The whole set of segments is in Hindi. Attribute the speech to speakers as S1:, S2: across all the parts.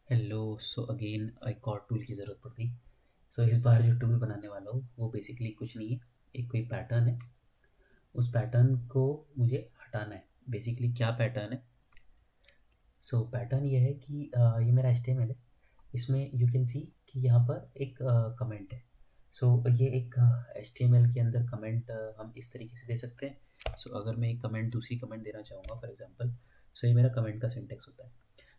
S1: हेलो। सो अगेन एक और टूल की ज़रूरत पड़ गई। सो इस बार जो टूल बनाने वाला हूँ वो बेसिकली कुछ नहीं है, एक कोई पैटर्न है। उस पैटर्न को मुझे हटाना है। बेसिकली क्या पैटर्न है? सो पैटर्न ये है कि ये मेरा HTML है। इसमें यू कैन सी कि यहाँ पर एक कमेंट है। सो ये एक HTML के अंदर कमेंट हम इस तरीके से दे सकते हैं। सो अगर मैं एक कमेंट दूसरी कमेंट देना चाहूँगा फॉर एग्जांपल, सो ये मेरा कमेंट का सिंटेक्स होता है।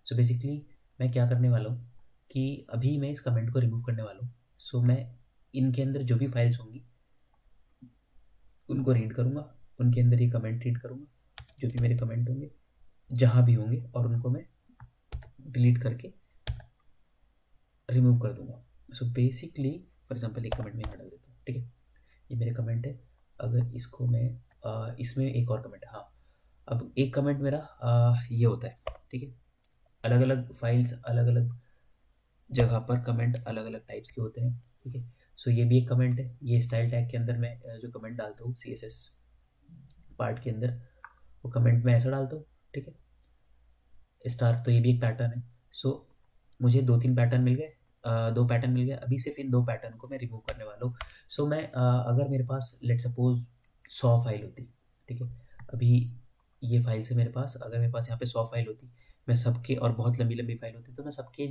S1: सो बेसिकली मैं क्या करने वाला हूँ कि अभी मैं इस कमेंट को रिमूव करने वाला हूँ। सो मैं इनके अंदर जो भी फाइल्स होंगी उनको रीड करूँगा, उनके अंदर ये कमेंट रीड करूँगा, जो भी मेरे कमेंट होंगे जहाँ भी होंगे, और उनको मैं डिलीट करके रिमूव कर दूंगा। सो बेसिकली फॉर एग्जांपल एक कमेंट में यहाँ डाल देता हूँ, ठीक है। ये मेरे कमेंट है। अगर इसको मैं इसमें एक और कमेंट है, हाँ। अब एक कमेंट मेरा ये होता है, ठीक है। अलग अलग फाइल्स, अलग अलग जगह पर कमेंट अलग अलग टाइप्स के होते हैं, ठीक है। सो ये भी एक कमेंट है। ये स्टाइल टैग के अंदर मैं जो कमेंट डालता हूँ CSS पार्ट के अंदर, वो कमेंट में ऐसा डालता हूँ, ठीक है। स्टार, तो ये भी एक पैटर्न है। सो मुझे दो तीन पैटर्न मिल गए, दो पैटर्न मिल गए। अभी सिर्फ इन दो पैटर्न को मैं रिमूव करने वाला हूँ। सो मैं अगर मेरे पास लेट सपोज 100 फाइल होती, ठीक है। अभी ये फाइल से मेरे पास, अगर मेरे पास यहाँ पे 100 फाइल होती, मैं सबके, और बहुत लंबी लंबी फाइल होती, तो मैं सबके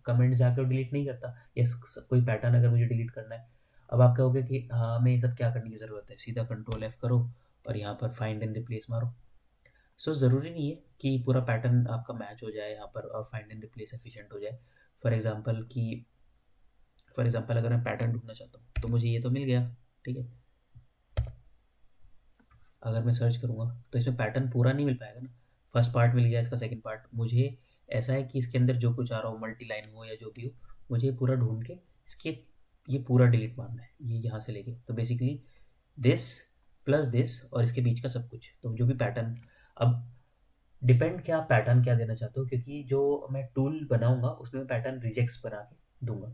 S1: कमेंट जाकर डिलीट नहीं करता। या कोई पैटर्न अगर मुझे डिलीट करना है, अब आप कहोगे कि हाँ हमें ये सब क्या करने की ज़रूरत है, सीधा Ctrl+F करो और यहाँ पर फाइंड एंड रिप्लेस मारो। सो ज़रूरी नहीं है कि पूरा पैटर्न आपका मैच हो जाए यहाँ पर और फाइंड एंड रिप्लेस एफिशिएंट हो जाए। फॉर एग्जांपल अगर मैं पैटर्न ढूंढना चाहता हूँ तो मुझे ये तो मिल गया, ठीक है। अगर मैं सर्च करूँगा तो इसमें पैटर्न पूरा नहीं मिल पाएगा ना। फर्स्ट पार्ट मिल गया, इसका सेकंड पार्ट मुझे ऐसा है कि इसके अंदर जो कुछ आ रहा हो, मल्टी लाइन हो या जो भी हो, मुझे पूरा ढूंढ के इसके ये पूरा डिलीट मारना है, ये यहाँ से लेके। तो बेसिकली दिस प्लस दिस और इसके बीच का सब कुछ, तो जो भी पैटर्न, अब डिपेंड क्या पैटर्न क्या देना चाहते हो, क्योंकि जो मैं टूल बनाऊंगा उसमें मैं पैटर्न रिजेक्ट्स बना के दूंगा।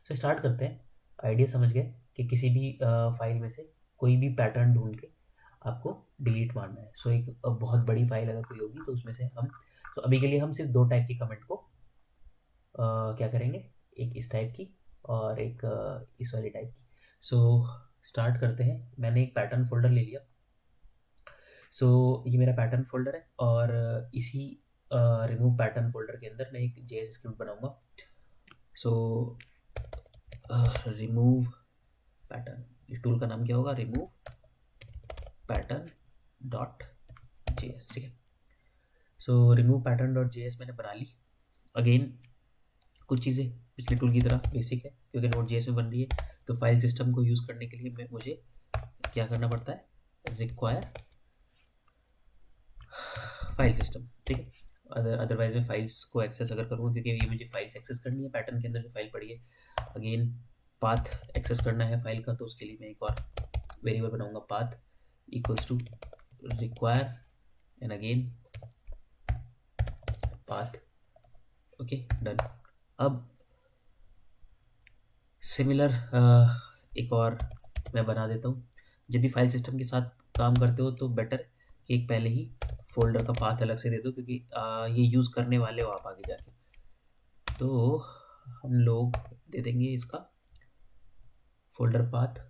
S1: सो स्टार्ट करते हैं। आइडिया समझ गए कि किसी भी फाइल में से कोई भी पैटर्न ढूंढ के आपको डिलीट मारना है। सो एक बहुत बड़ी फाइल अगर कोई होगी तो उसमें से हम, तो अभी के लिए हम सिर्फ दो टाइप की कमेंट को क्या करेंगे, एक इस टाइप की और एक इस वाली टाइप की। सो स्टार्ट करते हैं। मैंने एक पैटर्न फोल्डर ले लिया। सो ये मेरा पैटर्न फोल्डर है, और इसी रिमूव पैटर्न फोल्डर के अंदर मैं एक JS स्क्रिप्ट बनाऊंगा। सो रिमूव पैटर्न, इस टूल का नाम क्या होगा? रिमूव पैटर्न डॉट JS, ठीक है। So remove pattern dot JS मैंने बना ली। अगेन कुछ चीज़ें पिछले टूल की तरह बेसिक है, क्योंकि Node.js में बन रही है। तो फाइल सिस्टम को यूज़ करने के लिए मुझे क्या करना पड़ता है? रिक्वायर फाइल सिस्टम, ठीक है। अदरवाइज मैं फाइल्स को एक्सेस अगर करूँगा, क्योंकि ये मुझे फाइल्स एक्सेस करनी है पैटर्न के अंदर जो फाइल पड़ी है। अगेन पाथ एक्सेस करना है फाइल का, तो उसके लिए मैं एक और वेरिएबल बनाऊंगा, path equals to require and again path. Okay, done. अब सिमिलर एक और मैं बना देता हूँ। जब भी फाइल सिस्टम के साथ काम करते हो तो बेटर कि एक पहले ही फोल्डर का पाथ अलग से दे दो, क्योंकि ये यूज़ करने वाले हो आप आगे जाके। तो हम लोग दे देंगे इसका फोल्डर पाथ,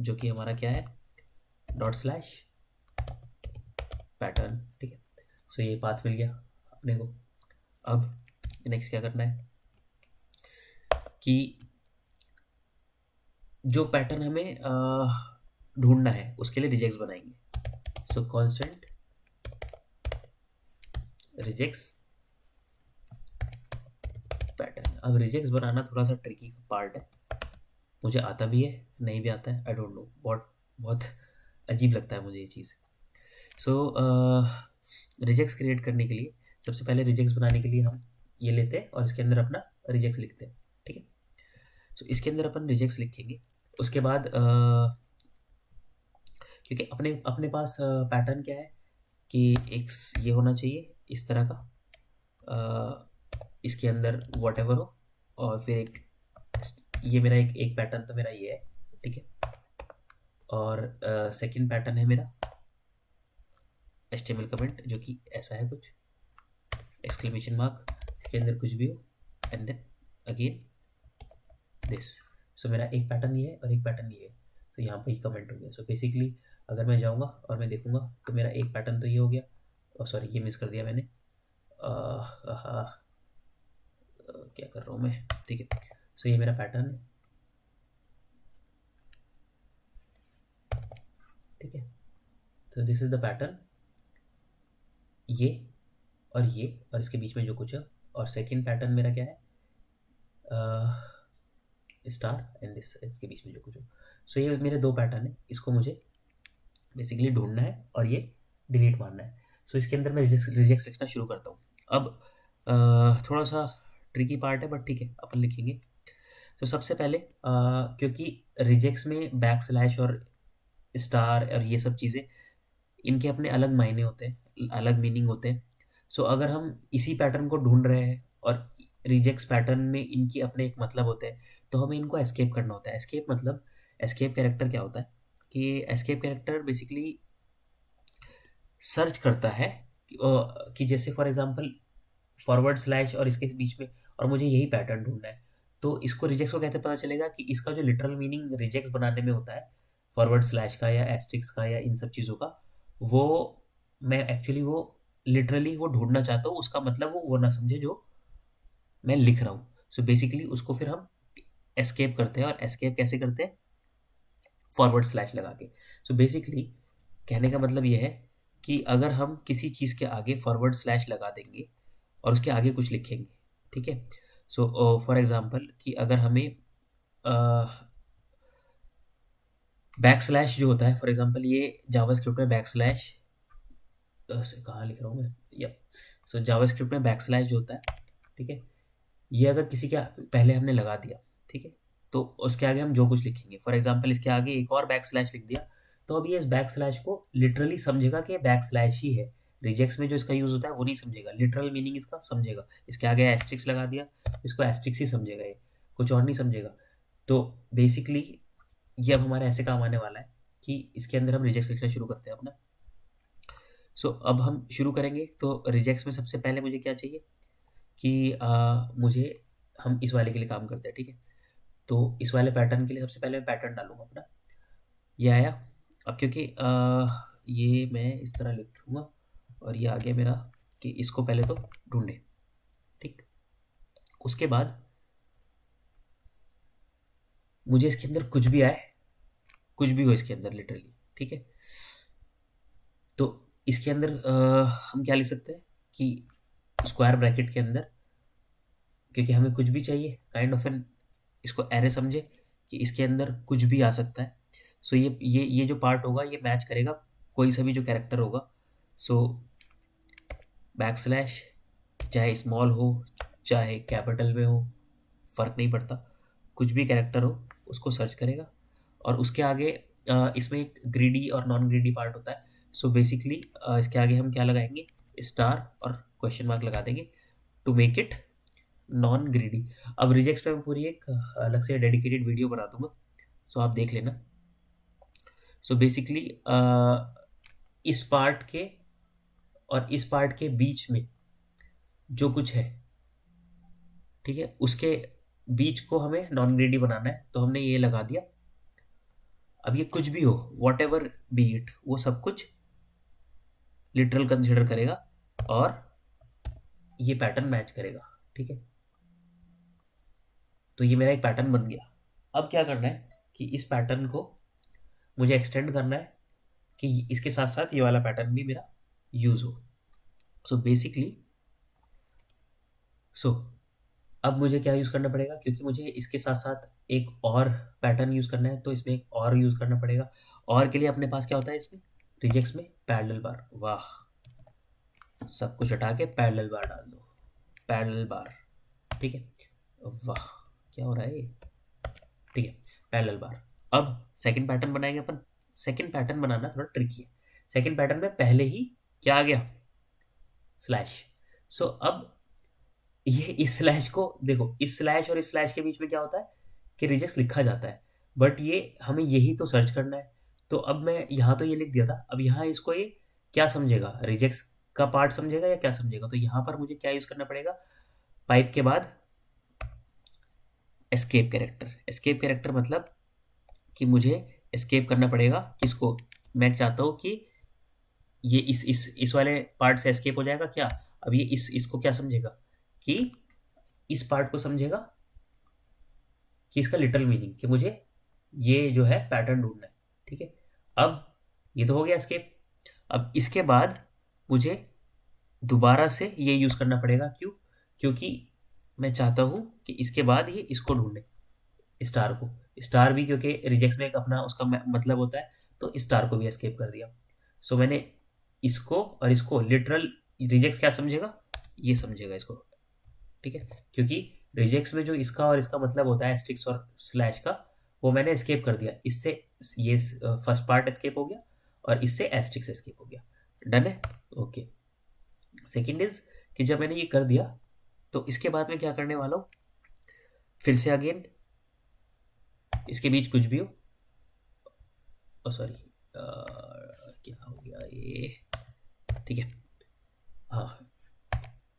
S1: जो कि हमारा क्या है, // पैटर्न, ठीक है। सो ये पाथ मिल गया अपने को। अब नेक्स्ट क्या करना है कि जो पैटर्न हमें ढूंढना है उसके लिए रिजेक्ट्स बनाएंगे। सो कॉन्स्टेंट रिजेक्ट्स पैटर्न। अब रिजेक्ट्स बनाना थोड़ा सा ट्रिकी पार्ट है, मुझे आता भी है नहीं भी आता है, आई डोंट नो, बहुत अजीब लगता है मुझे ये चीज़। सो रिजेक्ट्स क्रिएट करने के लिए सबसे पहले रिजेक्ट्स बनाने के लिए हम ये लेते हैं और इसके अंदर अपना रिजेक्ट्स लिखते हैं, ठीक है। सो इसके अंदर अपन रिजेक्ट्स लिखेंगे। उसके बाद क्योंकि अपने अपने पास पैटर्न क्या है कि एक ये होना चाहिए इस तरह का, इसके अंदर वॉट एवर हो, और फिर एक ये मेरा एक पैटर्न तो मेरा ये है, ठीक है। और सेकंड पैटर्न है मेरा HTML कमेंट, जो कि ऐसा है कुछ एक्सक्लेमेशन मार्क, इसके अंदर कुछ भी हो, एंड देन अगेन दिस। सो मेरा एक पैटर्न ये है और एक पैटर्न ये है, तो यहाँ पर ही कमेंट हो गया। सो बेसिकली अगर मैं जाऊँगा और मैं देखूँगा तो मेरा एक पैटर्न तो ये हो गया, और सॉरी ये मिस कर दिया मैंने, क्या कर रहा हूँ मैं, ठीक है। सो ये मेरा पैटर्न है, ठीक है। तो दिस इज द पैटर्न, ये और इसके बीच में जो कुछ है, और सेकंड पैटर्न मेरा क्या है, स्टार एंड दिस, इसके बीच में जो कुछ हो। सो ये मेरे दो पैटर्न है, इसको मुझे बेसिकली ढूंढना है और ये डिलीट मारना है। सो इसके अंदर मैं रिजेक्ट्स लिखना शुरू करता हूँ। अब थोड़ा सा ट्रिकी पार्ट है बट ठीक है, अपन लिखेंगे। तो सबसे पहले क्योंकि रिजेक्ट्स में बैक स्लैश और स्टार और ये सब चीज़ें, इनके अपने अलग मायने होते हैं, अलग मीनिंग होते हैं। सो अगर हम इसी पैटर्न को ढूंढ रहे हैं और रिजेक्ट्स पैटर्न में इनकी अपने एक मतलब होते हैं, तो हमें इनको एस्केप करना होता है। एस्केप मतलब, एस्केप कैरेक्टर क्या होता है कि एस्केप कैरेक्टर बेसिकली सर्च करता है कि जैसे फॉर एग्जांपल फॉरवर्ड स्लैश और इसके बीच में, और मुझे यही पैटर्न ढूंढना है, तो इसको रिजेक्ट्स को कैसे पता चलेगा कि इसका जो लिटरल मीनिंग रिजेक्ट्स बनाने में होता है फॉरवर्ड स्लैश का या एस्ट्रिक्स का या इन सब चीज़ों का, वो मैं एक्चुअली वो लिटरली वो ढूंढना चाहता हूँ, उसका मतलब वो ना समझे जो मैं लिख रहा हूँ। सो बेसिकली उसको फिर हम एस्केप करते हैं, और एस्केप कैसे करते हैं, फॉरवर्ड स्लैश लगा के। सो बेसिकली कहने का मतलब ये है कि अगर हम किसी चीज़ के आगे फॉरवर्ड स्लैश लगा देंगे और उसके आगे कुछ लिखेंगे, ठीक है। सो फॉर एग्जांपल कि अगर हमें बैक स्लैश जो होता है, फॉर एग्जांपल ये जावास्क्रिप्ट में बैक स्लैश, कहाँ लिख रहा हूँ मैं, या सो जावास्क्रिप्ट में बैक स्लैश जो होता है, ठीक है, ये अगर किसी के पहले हमने लगा दिया, ठीक है, तो उसके आगे हम जो कुछ लिखेंगे, फॉर एग्जांपल इसके आगे एक और बैक स्लैश लिख दिया, तो अब ये इस बैक स्लैश को लिटरली समझेगा कि ये बैक स्लैश ही है। रिजेक्ट्स में जो इसका यूज़ होता है वो नहीं समझेगा, लिटरल मीनिंग इसका समझेगा। इसके आगे एस्ट्रिक्स लगा दिया, इसको एस्ट्रिक्स ही समझेगा, ये कुछ और नहीं समझेगा। तो बेसिकली ये अब हमारे ऐसे काम आने वाला है कि इसके अंदर हम रिजेक्ट्स लिखना शुरू करते हैं अपना। सो अब हम शुरू करेंगे, तो रिजेक्ट्स में सबसे पहले मुझे क्या चाहिए कि मुझे, हम इस वाले के लिए काम करते हैं, ठीक है। तो इस वाले पैटर्न के लिए सबसे पहले मैं पैटर्न डालूंगा अपना, ये आया। अब क्योंकि ये मैं इस तरह लिखूंगा और ये आ गया मेरा, कि इसको पहले तो ढूंढे, ठीक। उसके बाद मुझे इसके अंदर कुछ भी आए, कुछ भी हो इसके अंदर लिटरली, ठीक है। तो इसके अंदर हम क्या लिख सकते हैं कि स्क्वायर ब्रैकेट के अंदर, क्योंकि हमें कुछ भी चाहिए, काइंड ऑफ एन, इसको एरे समझे कि इसके अंदर कुछ भी आ सकता है। सो ये जो पार्ट होगा ये मैच करेगा कोई सा भी जो कैरेक्टर होगा। सो बैक स्लैश चाहे स्मॉल हो चाहे कैपिटल में हो, फ़र्क नहीं पड़ता, कुछ भी कैरेक्टर हो उसको सर्च करेगा, और उसके आगे इसमें एक ग्रीडी और नॉन ग्रीडी पार्ट होता है। सो बेसिकली इसके आगे हम क्या लगाएंगे, स्टार और क्वेश्चन मार्क लगा देंगे to make it non greedy. अब रिजेक्ट्स पे मैं पूरी एक अलग से डेडिकेटेड वीडियो बना दूंगा, सो आप देख लेना। सो बेसिकली इस पार्ट के और इस पार्ट के बीच में जो कुछ है, ठीक है, उसके बीच को हमें नॉन ग्रीडी बनाना है, तो हमने ये लगा दिया। अब ये कुछ भी हो, वॉट एवर बी इट, वो सब कुछ लिटरल कंसिडर करेगा और ये पैटर्न मैच करेगा, ठीक है। तो ये मेरा एक पैटर्न बन गया। अब क्या करना है कि इस पैटर्न को मुझे एक्सटेंड करना है कि इसके साथ साथ ये वाला पैटर्न भी मेरा यूज हो। सो बेसिकली अब मुझे क्या यूज़ करना पड़ेगा, क्योंकि मुझे इसके साथ साथ एक और पैटर्न यूज़ करना है, तो इसमें एक और यूज़ करना पड़ेगा। और के लिए अपने पास क्या होता है इसमें रिजेक्ट्स में, पैरेलल बार। वाह, सब कुछ हटा के पैरेलल बार डाल दो, पैरेलल बार, ठीक है। वाह, क्या हो रहा है ये, ठीक है, पैरेलल बार। अब सेकंड पैटर्न बनाएंगे अपन। सेकंड पैटर्न बनाना थोड़ा ट्रिकी है। सेकंड पैटर्न में पहले ही क्या आ गया, स्लैश। सो अब ये इस स्लैश को देखो, इस स्लैश और इस स्लैश के बीच में क्या होता है कि रिजेक्ट्स लिखा जाता है, बट ये हमें यही तो सर्च करना है। तो अब मैं यहाँ तो ये लिख दिया था, अब यहाँ इसको ये क्या समझेगा, रिजेक्ट्स का पार्ट समझेगा या क्या समझेगा, तो यहाँ पर मुझे क्या यूज़ करना पड़ेगा, पाइप के बाद एस्केप कैरेक्टर। एस्केप कैरेक्टर मतलब कि मुझे एस्केप करना पड़ेगा। किसको? मैं चाहता हूँ कि ये इस वाले पार्ट से एस्केप हो जाएगा क्या? अब ये इसको क्या समझेगा कि इस पार्ट को समझेगा कि इसका लिटरल मीनिंग कि मुझे ये जो है पैटर्न ढूंढना है। ठीक है, अब ये तो हो गया एस्केप। अब इसके बाद मुझे दोबारा से ये यूज करना पड़ेगा। क्यों? क्योंकि मैं चाहता हूं कि इसके बाद ये इसको ढूंढे, स्टार को। स्टार भी क्योंकि रिजेक्ट्स में एक अपना उसका मतलब होता है, तो स्टार को भी एस्केप कर दिया। सो मैंने इसको और इसको लिटरल, रिजेक्ट्स क्या समझेगा? ये समझेगा इसको। ठीक है, क्योंकि रिजेक्ट्स में जो इसका और इसका मतलब होता है एस्ट्रिक्स और स्लैश का, वो मैंने एस्केप कर दिया इससे। ये फर्स्ट पार्ट एस्केप हो गया और इससे एस्ट्रिक्स एस्केप हो गया। डन है? ओके। सेकेंड इज कि जब मैंने ये कर दिया तो इसके बाद मैं क्या करने वाला हूँ, फिर से अगेन इसके बीच कुछ भी हो, सॉरी क्या हो गया ये, ठीक है, हाँ,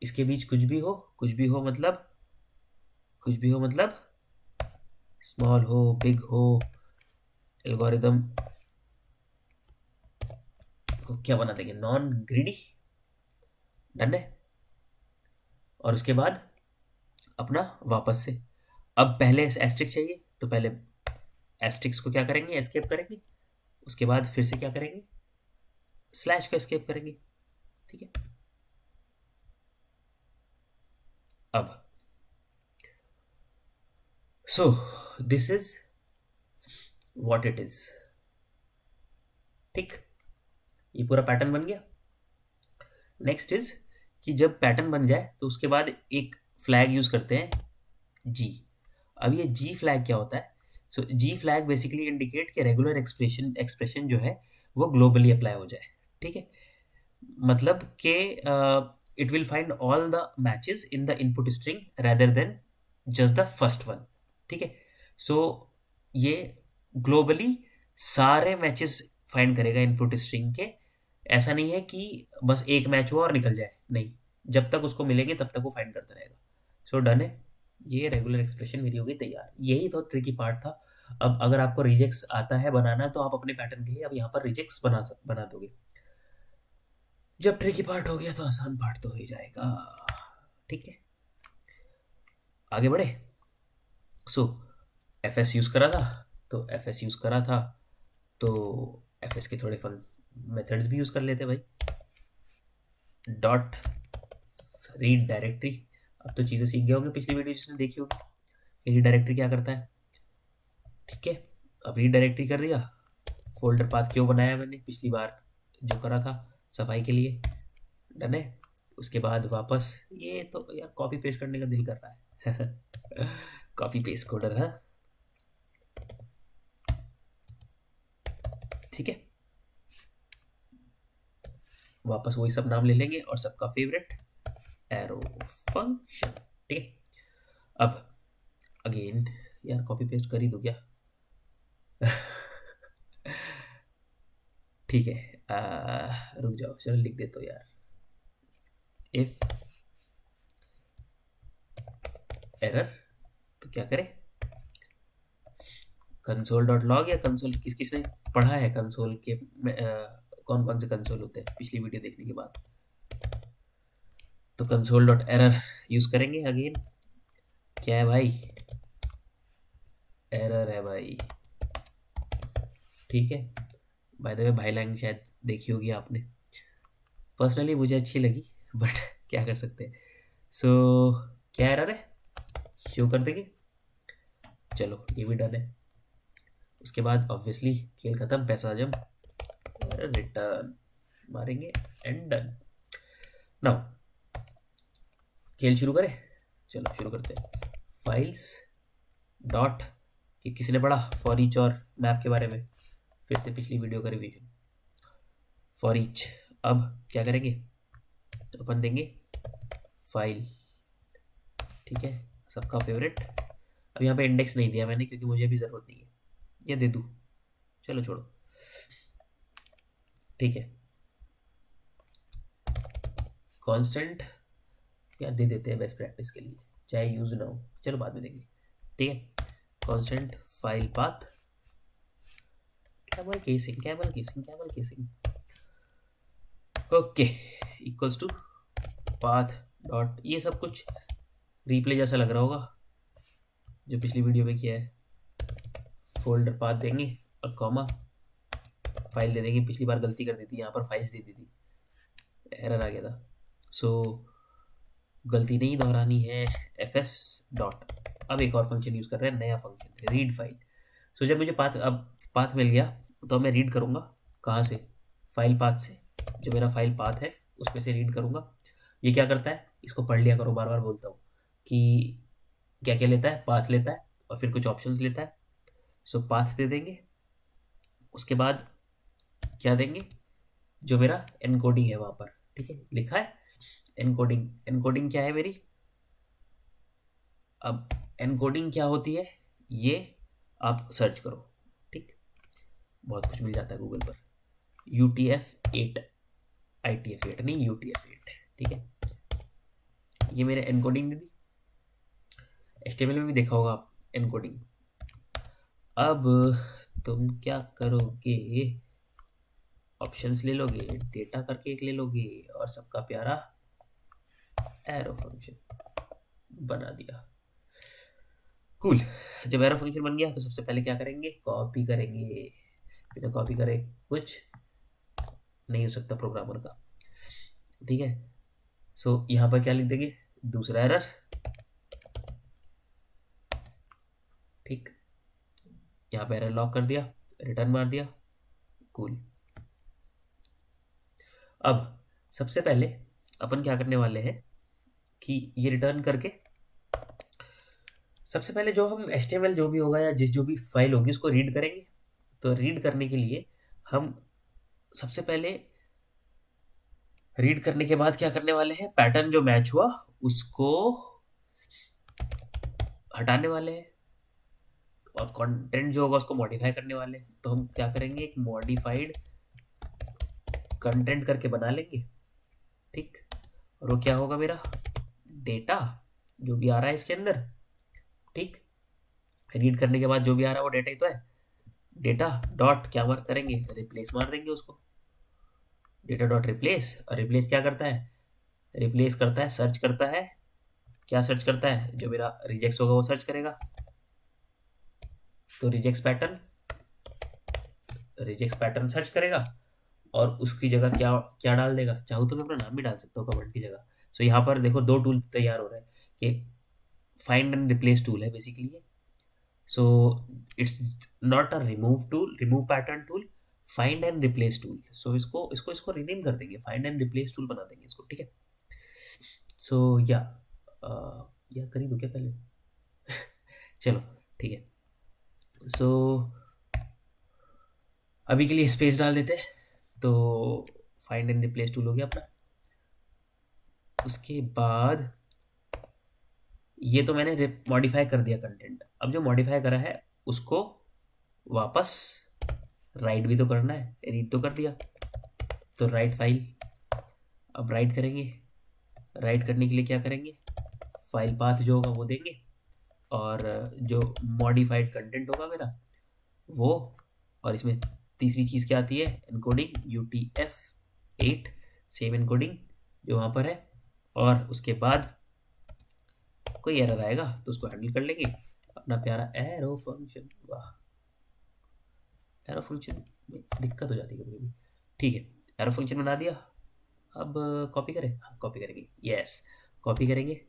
S1: इसके बीच कुछ भी हो, कुछ भी हो मतलब, कुछ भी हो मतलब स्मॉल हो बिग हो, एल्गोरिदम को क्या बना देंगे, नॉन ग्रीडी। डन है? और उसके बाद अपना वापस से, अब पहले एस्ट्रिक्स चाहिए तो पहले एस्ट्रिक्स को क्या करेंगे, एस्केप करेंगे। उसके बाद फिर से क्या करेंगे, स्लैश को एस्केप करेंगे। ठीक है, अब सो this is what it is. ठीक, ये पूरा पैटर्न बन गया। नेक्स्ट इज कि जब पैटर्न बन जाए तो उसके बाद एक फ्लैग यूज करते हैं, जी। अब ये जी फ्लैग क्या होता है? सो जी फ्लैग बेसिकली इंडिकेट कि रेगुलर एक्सप्रेशन जो है वो ग्लोबली अप्लाई हो जाए। ठीक है, मतलब कि it will find all the matches in the input string rather than just the first one. ठीक है, सो ये ग्लोबली सारे मैचेस फाइंड करेगा इनपुट स्ट्रिंग के। ऐसा नहीं है कि बस एक मैच हुआ और निकल जाए, नहीं, जब तक उसको मिलेंगे तब तक वो फाइंड करता रहेगा। सो डन है, ये रेगुलर एक्सप्रेशन मेरी हो गई तैयार। यही तो ट्रिकी पार्ट था। अब अगर आपको रिजेक्ट्स आता है बनाना तो आप अपने पैटर्न के लिए अब यहाँ पर रिजेक्ट्स बना दोगे। जब ट्रिकी पार्ट हो गया तो आसान पार्ट तो हो ही जाएगा। ठीक है, आगे बढ़े। सो एफ एस यूज करा था, तो एफ एस यूज करा था तो एफ एस के थोड़े फन मेथड्स भी यूज कर लेते भाई। डॉट रीड डायरेक्टरी, अब तो चीज़ें सीख गए होंगे, पिछली वीडियो जिसने देखी होगी रीड डायरेक्टरी क्या करता है। ठीक है, अब रीड डायरेक्टरी कर दिया। फोल्डर पाथ क्यों बनाया मैंने पिछली बार जो करा था सफाई के लिए। डन है, उसके बाद वापस ये तो यार कॉपी पेस्ट करने का दिल कर रहा है कॉपी पेस्ट कोडर, हाँ, ठीक है, वापस वही सब नाम ले लेंगे और सबका फेवरेट एरो फंक्शन। ठीक है, अब अगेन यार कॉपी पेस्ट कर ही दो क्या ठीक है, रुक जाओ, चलो लिख देता हूँ यार, इफ एरर तो क्या करें, कंसोल डॉट लॉग, या कंसोल किसने पढ़ा है कंसोल के कौन कौन से कंसोल होते हैं पिछली वीडियो देखने के बाद, तो कंसोल डॉट एरर यूज करेंगे अगेन। क्या है भाई, एरर है भाई। ठीक है, बाय द वे भाई लाइन शायद देखी होगी आपने, पर्सनली मुझे अच्छी लगी बट क्या कर सकते हैं। सो क्या एरर है, शो कर देंगे। चलो ये भी डन है। उसके बाद ऑब्वियसली खेल खत्म, पैसा जम, रिटर्न मारेंगे एंड डन। नाउ खेल शुरू करें, चलो शुरू करते हैं। फाइल्स डॉट, कि किसी ने पढ़ा फॉर ईच और मैप के बारे में, फिर से पिछली वीडियो का रिवीजन। फॉर ईच, अब क्या करेंगे, अपन देंगे फाइल। ठीक है, सबका फेवरेट। अब यहाँ पे इंडेक्स नहीं दिया मैंने क्योंकि मुझे भी ज़रूरत नहीं है, या दे दूँ, चलो छोड़ो। ठीक है, कांस्टेंट या दे देते हैं बेस्ट प्रैक्टिस के लिए, चाहे यूज ना हो, चलो बाद में देंगे। ठीक है, constant file path camel casing okay equals to path dot, ये सब कुछ रिप्ले जैसा लग रहा होगा जो पिछली वीडियो में किया है। फोल्डर पाथ देंगे और कॉमा फाइल दे देंगे। पिछली बार गलती कर दी थी, यहाँ पर फाइल्स दे दी थी, एरर आ गया था। सो गलती नहीं दोहरानी है, fs डॉट, अब एक और फंक्शन यूज़ कर रहे हैं, नया फंक्शन रीड फाइल। सो जब मुझे पाथ, अब पाथ मिल गया तो मैं रीड करूँगा कहाँ से, फाइल पाथ से, जो मेरा फाइल पाथ है उसमें से रीड करूँगा। ये क्या करता है, इसको पढ़ लिया करो, बार बार बोलता हूँ कि क्या क्या लेता है, पाथ लेता है और फिर कुछ ऑप्शंस लेता है। सो पाथ दे देंगे, उसके बाद क्या देंगे, जो मेरा एनकोडिंग है वहाँ पर, ठीक है लिखा है एनकोडिंग क्या है मेरी। अब एनकोडिंग क्या होती है ये आप सर्च करो, ठीक, बहुत कुछ मिल जाता है गूगल पर। UTF-8, ITF-8 नहीं, UTF-8, ठीक है। ये मेरे एनकोडिंग दे दी, HTML में भी देखा होगा आप एनकोडिंग। अब तुम क्या करोगे, ऑप्शंस ले लोगे, डेटा करके एक ले लोगे और सबका प्यारा एरो फंक्शन बना दिया। कूल। जब एरो फंक्शन बन गया तो सबसे पहले क्या करेंगे, कॉपी करेंगे। बिना कॉपी करे कुछ नहीं हो सकता प्रोग्रामर का, ठीक है। सो यहाँ पर क्या लिख देंगे, दूसरा एरर, ठीक, यहाँ पे एरर लॉक कर दिया, रिटर्न मार दिया, कूल। अब सबसे पहले अपन क्या करने वाले हैं कि ये रिटर्न करके सबसे पहले जो हम HTML जो भी होगा या जो भी फाइल होगी उसको रीड करेंगे। तो रीड करने के लिए हम सबसे पहले रीड करने के बाद क्या करने वाले हैं, पैटर्न जो मैच हुआ उसको हटाने वाले हैं और कंटेंट जो होगा उसको मॉडिफाई करने वाले हैं। तो हम क्या करेंगे, एक मॉडिफाइड कंटेंट करके बना लेंगे, ठीक। और वो क्या होगा, मेरा डेटा जो भी आ रहा है इसके अंदर, ठीक, रीड करने के बाद जो भी आ रहा है वो डेटा ही तो है। डेटा डॉट क्या मार करेंगे, रिप्लेस मार देंगे उसको, डेटा डॉट रिप्लेस। और रिप्लेस क्या करता है, रिप्लेस करता है, सर्च करता है, क्या सर्च करता है, जो मेरा रिजेक्ट होगा वो सर्च करेगा। तो रिजेक्ट पैटर्न सर्च करेगा और उसकी जगह क्या क्या डाल देगा, चाहूँ तो मैं अपना नाम भी डाल सकता हूँ कमेंट की जगह। सो यहाँ पर देखो दो टूल तैयार हो रहे हैं कि फाइंड एंड रिप्लेस टूल है बेसिकली ये। So it's not a remove pattern tool, find and replace tool. So इसको इसको इसको रीनेम कर देंगे, फाइंड एंड रिप्लेस टूल बना देंगे इसको, ठीक है। सो या कर ही दो क्या पहले चलो ठीक है। सो अभी के लिए स्पेस डाल देते हैं। तो फाइंड एंड रिप्लेस टूल हो गया अपना। उसके बाद ये तो मैंने मॉडिफाई कर दिया कंटेंट। अब जो मॉडिफाई करा है उसको वापस राइट भी तो करना है, रीड तो कर दिया, तो राइट फाइल। अब राइट करेंगे, राइट करने के लिए क्या करेंगे, फाइल पाथ जो होगा वो देंगे और जो मॉडिफाइड कंटेंट होगा मेरा वो, और इसमें तीसरी चीज़ क्या आती है, एनकोडिंग UTF-8, सेम एनकोडिंग जो वहाँ पर है। और उसके बाद कोई एरर आएगा तो उसको हैंडल कर लेंगे, अपना प्यारा एरो फंक्शन। वाह, एरो फंक्शन में दिक्कत हो जाती है कभी कभी, ठीक है। एरो फंक्शन बना दिया। अब कॉपी करें, हाँ कॉपी करेंगे, यस कॉपी करेंगे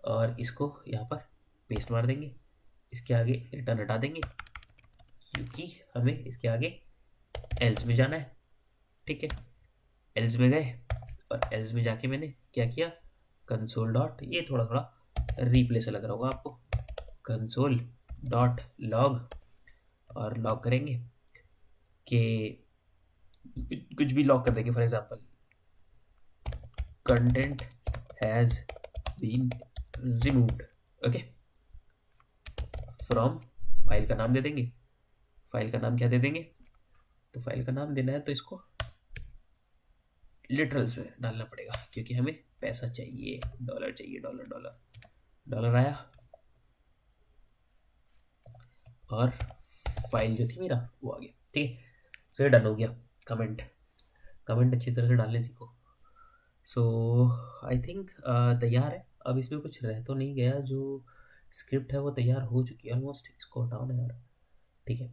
S1: और इसको यहाँ पर पेस्ट मार देंगे। इसके आगे रिटर्न हटा देंगे क्योंकि हमें इसके आगे एल्स में जाना है, ठीक है। एल्स में गए और एल्स में जाके मैंने क्या किया, कंसोल डॉट, ये थोड़ा थोड़ा रिप्ले से लग रहा होगा आपको, कंसोल डॉट लॉग, और लॉग करेंगे कि कुछ भी लॉग कर देंगे, for example content has been removed, okay, from, file का नाम दे देंगे। फाइल का नाम क्या दे देंगे, तो फाइल का नाम देना है तो इसको लिटरल्स में डालना पड़ेगा क्योंकि हमें पैसा चाहिए, डॉलर चाहिए, डॉलर डॉलर डॉलर आया, और फाइल जो थी मेरा वो आ गया। ठीक है, सो ये डन हो गया। कमेंट अच्छी तरह से डालने सीखो। सो आई थिंक तैयार है। अब इसमें कुछ रह तो नहीं गया, जो स्क्रिप्ट है वो तैयार हो चुकी है ऑलमोस्ट। इसको हटाओ ना यार। ठीक है,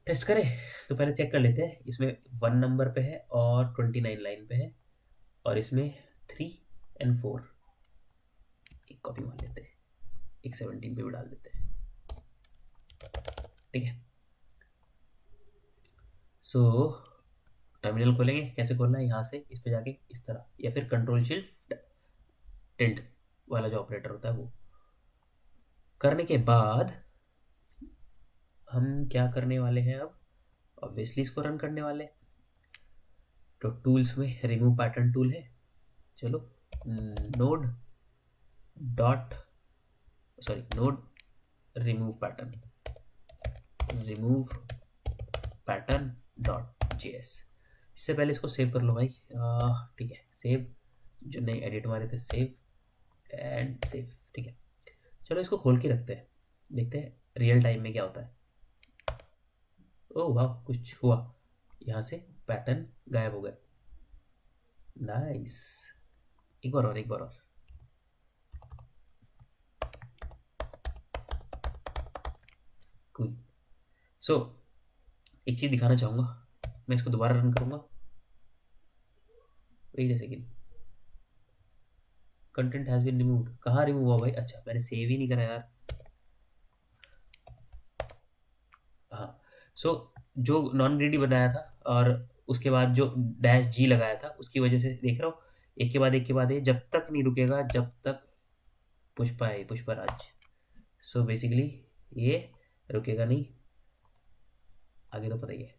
S1: टेस्ट करें तो पहले चेक कर लेते हैं। इसमें 1 नंबर पे है और 29 लाइन पे है, और इसमें 3 और 4 एक कॉपी मार लेते हैं, एक 17 पे भी डाल देते हैं। ठीक है, सो टर्मिनल खोलेंगे। कैसे खोलना है? यहाँ से इस पे जाके इस तरह, या फिर कंट्रोल शिफ्ट टिल्ट वाला जो ऑपरेटर होता है वो करने के बाद हम क्या करने वाले हैं अब? ऑब्वियसली इसको रन करने वाले हैं। तो टूल्स में रिमूव पैटर्न टूल है। चलो node dot sorry node remove pattern dot JS. इससे पहले इसको सेव कर लो भाई। ठीक है, सेव, जो नए एडिट मारे थे सेव एंड सेव। ठीक है, चलो इसको खोल के रखते हैं, देखते हैं रियल टाइम में क्या होता है। ओह वाह, कुछ हुआ, यहाँ से पैटर्न गायब हो गए। नाइस, एक बार और। कूल। सो एक चीज़ दिखाना चाहूँगा, मैं इसको दोबारा रन करूँगा। Wait a second, content has been removed. कहाँ रिमूव हुआ भाई? अच्छा, मैंने सेव ही नहीं करा यार। हाँ, सो जो नॉन ग्रीडी बनाया था और उसके बाद जो डैश जी लगाया था, उसकी वजह से देख रहा हो एक के बाद एक जब तक नहीं रुकेगा, जब तक पुष्पराज। सो बेसिकली ये रुकेगा नहीं, आगे तो पता ही है।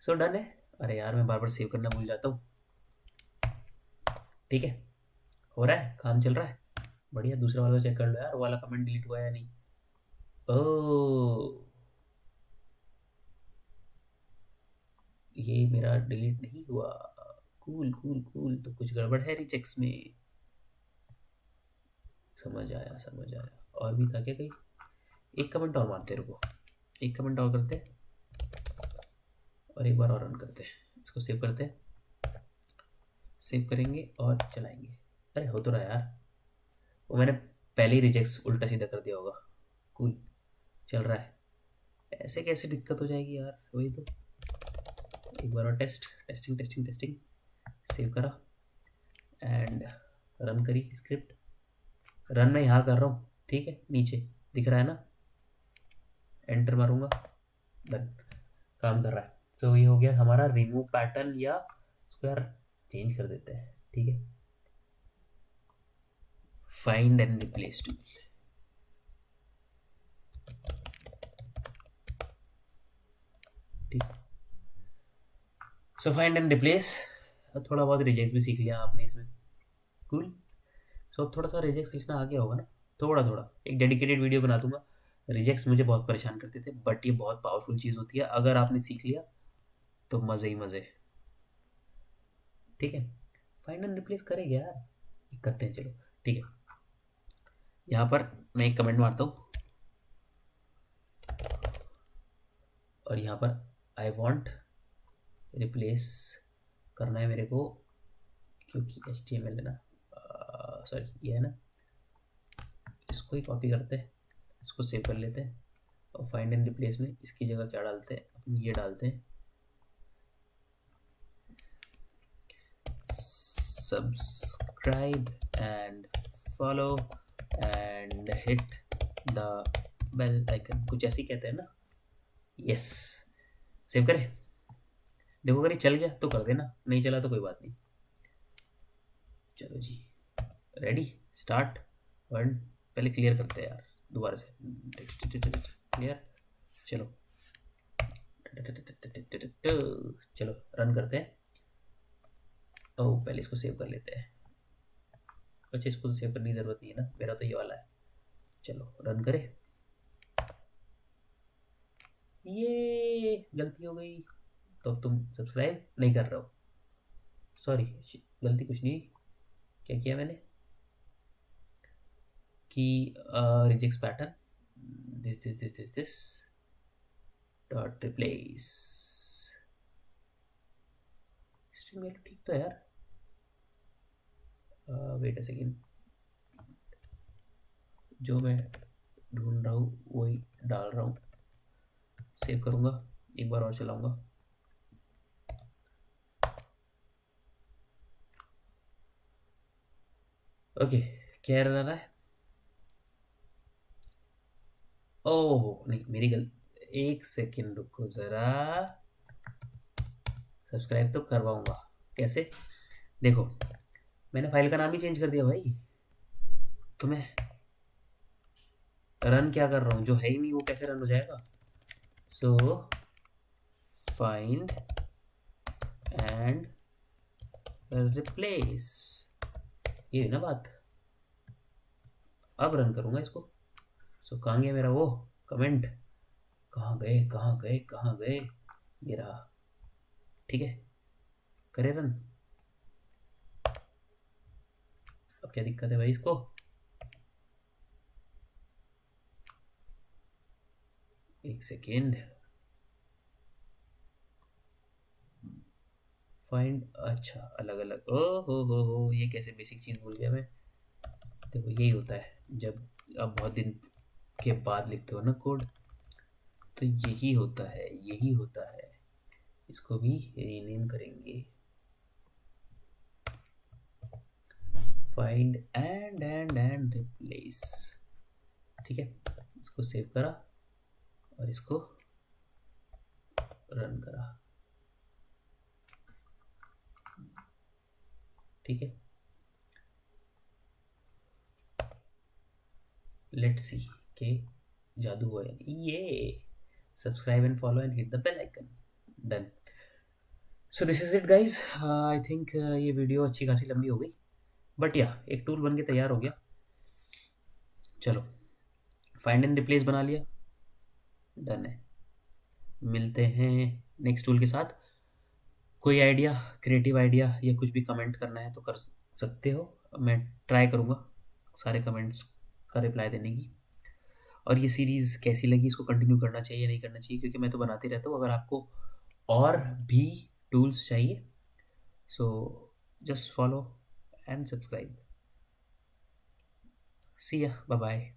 S1: सो डन है। अरे यार, मैं बार बार सेव करना भूल जाता हूँ। ठीक है, हो रहा है, काम चल रहा है बढ़िया। दूसरा वाला चेक कर लो यार, वो वाला कमेंट डिलीट हुआ या नहीं। ओ, ये मेरा डिलीट नहीं हुआ। कूल, तो कुछ गड़बड़ है रिचेक्स में। समझ आया। और भी था क्या कहीं? एक कमेंट और मारते, रुको, एक कमेंट और करते हैं और एक बार और रन करते हैं। इसको सेव करते हैं, सेव करेंगे और चलाएंगे। अरे हो तो रहा यार, वो मैंने पहले ही रिजेक्ट्स उल्टा सीधा कर दिया होगा। कूल, चल रहा है। ऐसे कैसे दिक्कत हो जाएगी यार? वही तो। एक बार और टेस्टिंग। सेव करा एंड रन करी स्क्रिप्ट। रन मैं यहाँ कर रहा हूँ, ठीक है, नीचे दिख रहा है ना, एंटर मारूंगा, डन, काम कर रहा है। सो ये हो गया हमारा रिमूव पैटर्न, या इसको यार चेंज कर देते हैं। ठीक है, फाइंड एंड रिप्लेस टूल। ठीक, सो फाइंड एंड रिप्लेस। थोड़ा बहुत रिजेक्ट भी सीख लिया आपने इसमें। कूल। सो अब थोड़ा सा रिजेक्ट्स लिखना आ गया होगा ना, थोड़ा एक डेडिकेटेड वीडियो बना दूंगा। रिजेक्ट्स मुझे बहुत परेशान करते थे, बट ये बहुत पावरफुल चीज़ होती है अगर आपने सीख लिया तो मज़े ही मज़े। ठीक है, फाइंड एंड रिप्लेस करेंगे यार, करते हैं चलो। ठीक है, यहाँ पर मैं एक कमेंट मारता हूँ और यहाँ पर आई वॉन्ट रिप्लेस करना है मेरे को, क्योंकि HTML है ना, सॉरी ये है ना, इसको ही कॉपी करते हैं, इसको सेव कर लेते हैं और फाइंड एंड रिप्लेस में इसकी जगह क्या डालते हैं, अपन ये डालते हैं, subscribe and follow and hit the bell icon, कुछ ऐसे ही कहते हैं ना। यस, सेव करें। देखो अगर ये चल गया तो कर देना, नहीं चला तो कोई बात नहीं। चलो जी, रेडी, स्टार्ट। वन, पहले क्लियर करते हैं यार दोबारा से, क्लियर। चलो चलो रन करते हैं। ओह, पहले इसको सेव कर लेते हैं। अच्छा, इसको तो सेव करने की ज़रूरत नहीं है ना, मेरा तो ये वाला है। चलो रन करें। ये गलती हो गई, तो तुम सब्सक्राइब नहीं कर रहे हो। सॉरी, गलती कुछ नहीं, क्या किया मैंने कि rejects pattern, this dot replace string value ठीक तो है यार. वेट अ सेकेंड, जो मैं ढूंढ रहा हूँ वही डाल रहा हूँ. सेव करूँगा, एक बार और चलाऊँगा. ओके, क्या एरर आ रहा है? ओह नहीं, मेरी गलती. एक सेकेंड रुको ज़रा, सब्सक्राइब तो करवाऊँगा. कैसे? देखो, मैंने फाइल का नाम ही चेंज कर दिया भाई. तो मैं रन क्या कर रहा हूँ, जो है ही नहीं वो कैसे रन हो जाएगा? सो फाइंड एंड रिप्लेस, ये है ना बात. अब रन करूँगा इसको. सो कहाँ गया मेरा वो कमेंट? कहाँ गए कहाँ गए कहाँ गए? ये रहा. ठीक है, करे रन. अब क्या दिक्कत है भाई इसको? एक सेकेंड. फाइंड, अच्छा अलग अलग. ओ हो, ये कैसे बेसिक चीज़ भूल गया मैं. देखो यही होता है जब आप बहुत दिन के बाद लिखते हो ना कोड, तो यही होता है, यही होता है. इसको भी रीनेम करेंगे. Find and replace. ठीक है, इसको सेव करा और इसको रन करा. ठीक है, लेट्स सी के जादू हुआ है. ये subscribe and follow and hit the bell icon. Done. So this is it guys. I think ये वीडियो अच्छी खासी लंबी हो गई, बट या एक टूल बन के तैयार हो गया. चलो, फाइंड एंड रिप्लेस बना लिया, डन है. मिलते हैं नेक्स्ट टूल के साथ. कोई आइडिया, क्रिएटिव आइडिया या कुछ भी कमेंट करना है तो कर सकते हो. मैं ट्राई करूँगा सारे कमेंट्स का रिप्लाई देने की. और ये सीरीज़ कैसी लगी, इसको कंटिन्यू करना चाहिए नहीं करना चाहिए, क्योंकि मैं तो बनाते रहता हूँ. अगर आपको और भी टूल्स चाहिए, so just follow and subscribe. See ya, bye bye.